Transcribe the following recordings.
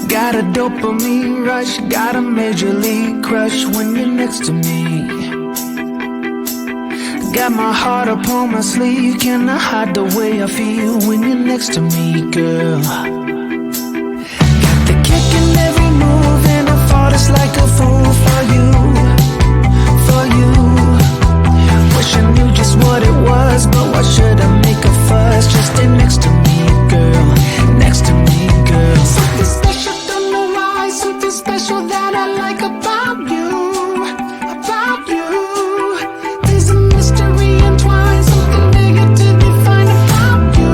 Got a dopamine rush, got a major league crush when you're next to me. Got my heart upon my sleeve, can I hide the way I feel when you're next to me, girl? Got the kick in every move and I fought it's like a fool for you, for you. Wish I knew just what it was, but why should I make a fuss? Just stay next to me, girl, next to me, girl. Something special, don't know why, something special that I like about you, about you. There's a mystery entwined, something bigger to define about you,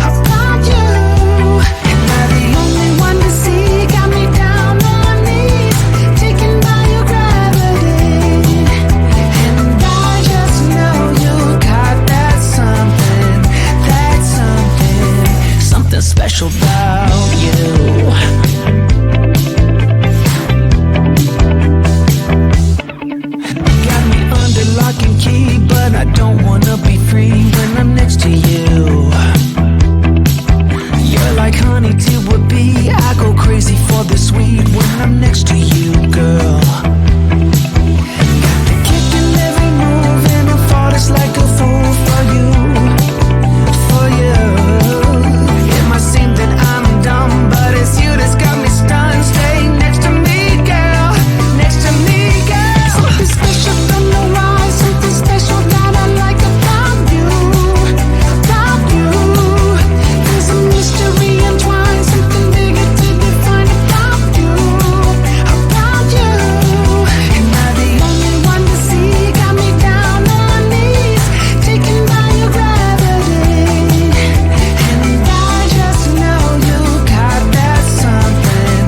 about you. Am I the only one to see? Got me down on my knees, taken by your gravity. And I just know you got that something, something special about you. Got me under lock and key, but I don't wanna be free when I'm next to you. You're like honey to a bee, I go crazy for the sweet when I'm next to you, girl. Got the kick in every move and I fought it's like a fool for you, for you. It might seem that I'm dumb, but it's you that's got me stunned. Stay next to me, girl, next to me, girl. Something special, don't know why, something special that I like about you, about you. There's a mystery entwined, something bigger to define about you, about you. Am I the only one to see? Got me down on my knees, taken by your gravity. And I just know you got that something,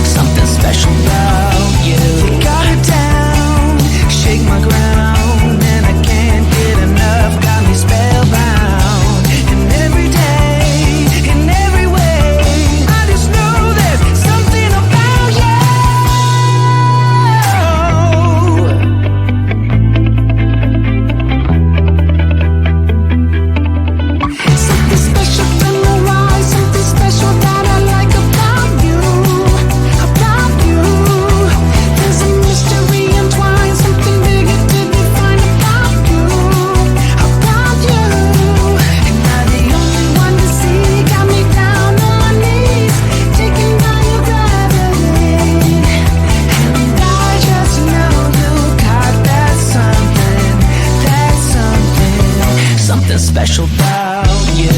something special about you. You got it down, shake my ground, and I can't get enough, got me spellbound. And every day, in every way, I just know there's something about you. Something special, don't know why, something special that I like about you, about you. There's a mystery entwined, something bigger to define about you, about you. Am I the only one to see? Got me down on my knees, taken by your gravity. And I just know you got that something special about you.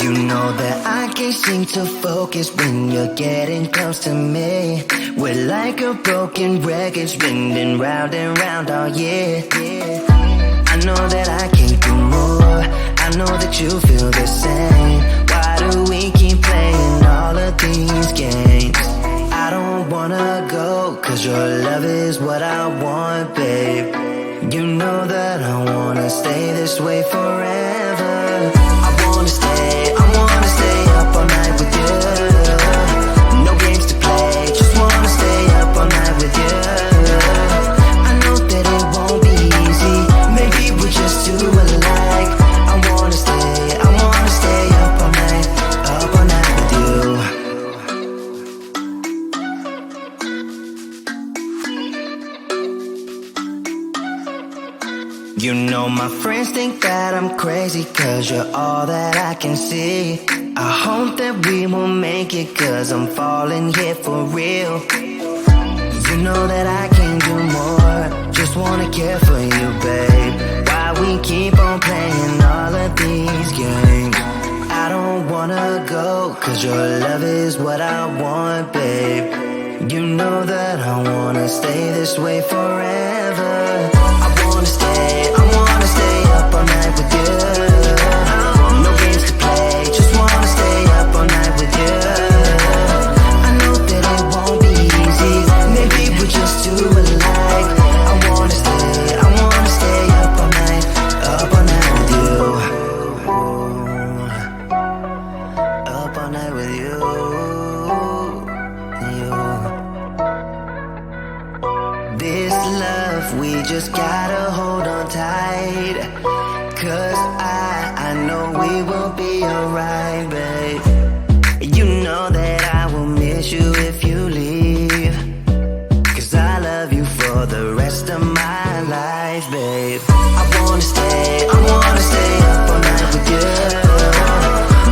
You know that I can't seem to focus when you're getting close to me. We're like a broken record spinning round and round all year. I know that I can't do more, I know that you feel the same. Why do we keep playing all of these games? I don't wanna go, cause your love is what I want, babe. You know that I wanna stay this way forever. I wanna stay up all night with you. No games to play, just wanna stay up all night with you. I know that it won't be easy, maybe we're just too alike. I wanna stay up all night with you. You know my friends think that I'm crazy, cause you're all that I can see. I hope that we will make it, cause I'm falling here for real. You know that I can't do more, just wanna care for you, babe. Why we keep on playing all of these games? I don't wanna go, cause your love is what I want, babe. You know that I wanna stay this way forever. I wanna stay up all night with you. No games to play, just 'cause I know we will be alright, babe. You know that I will miss you if you leave, 'cause I love you for the rest of my life, babe. I wanna stay up all night with you.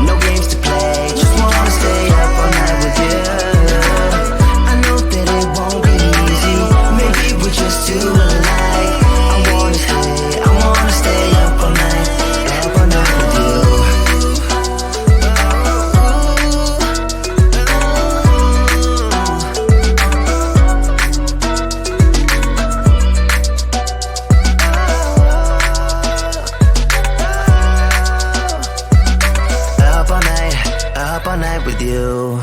No games to play, just wanna stay up all night with you. I know that it won't be easy, maybe we're just too alike. I wanna stay up all night with you. Up all night with you.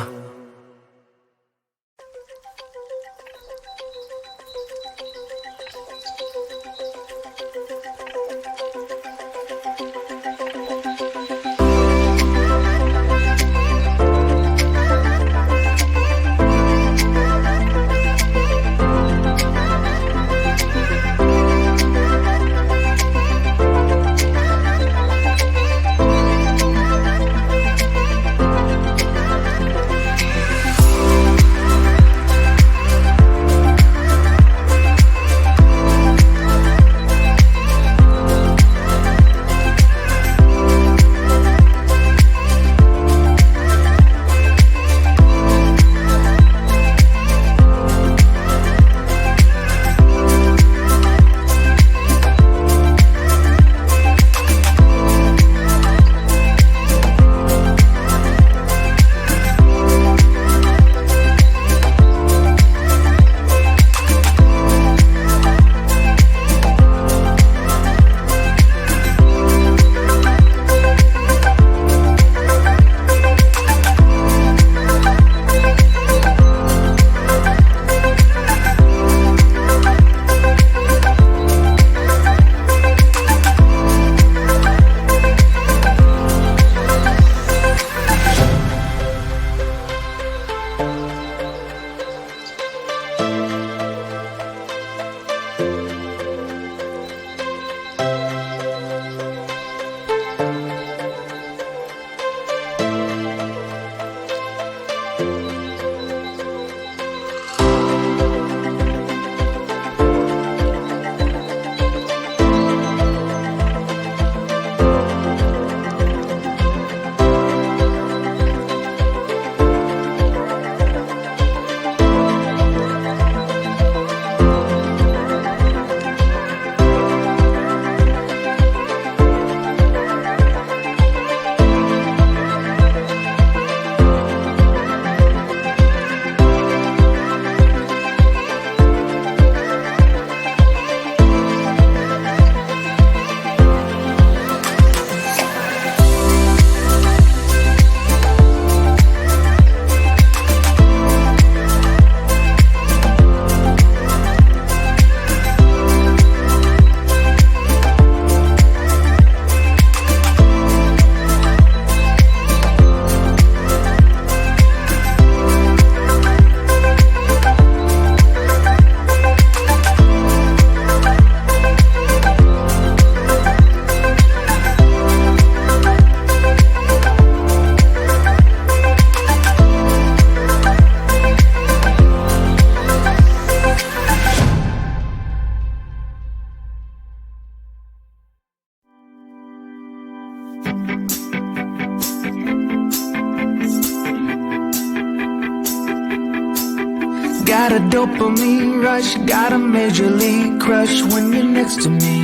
Got a dopamine rush, got a major league crush when you're next to me.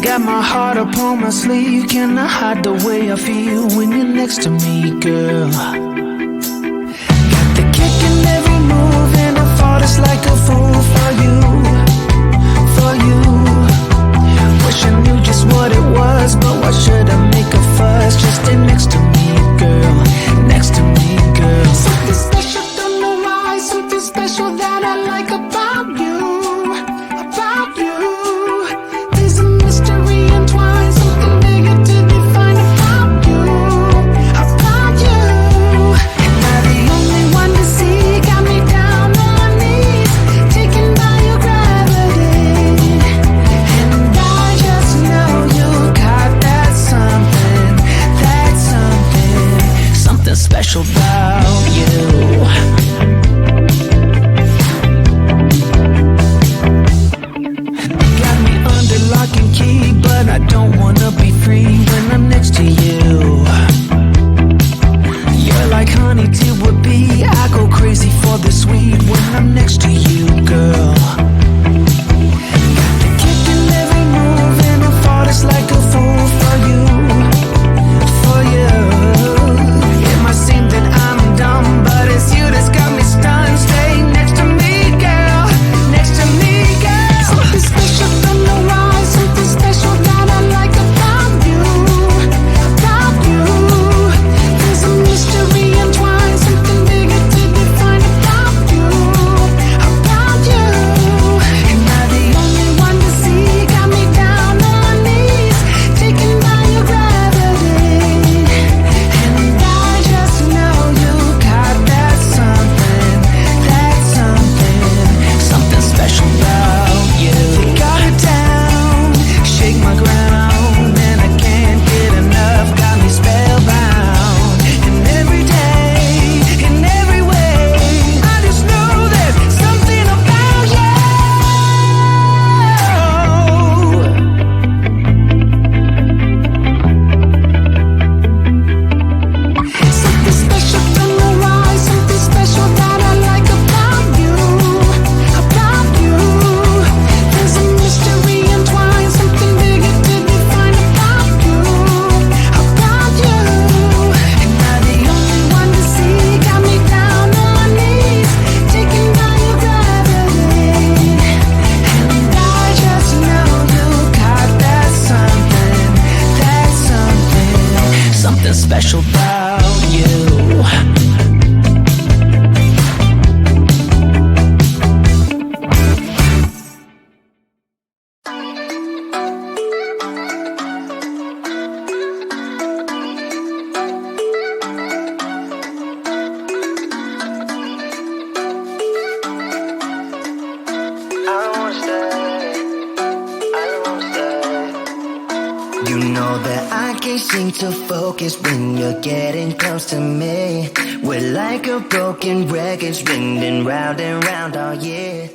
Got my heart upon my sleeve, cannot hide the way I feel when you're next to me, girl. Got the kick in every move and I fought it's like a fool for you, for you. Wish I knew just what it was, but why should I make a fuss? Just stay next to me, girl, next to me, girl. Something special, don't know why, something special that I like about you, about you. There's a mystery entwined, something bigger to define about you, about you. Am I the only one to see? Got me down on my knees, taken by your something special about you. You know that I can't seem to focus when you're getting close to me. We're like a broken record spinning round and round all year.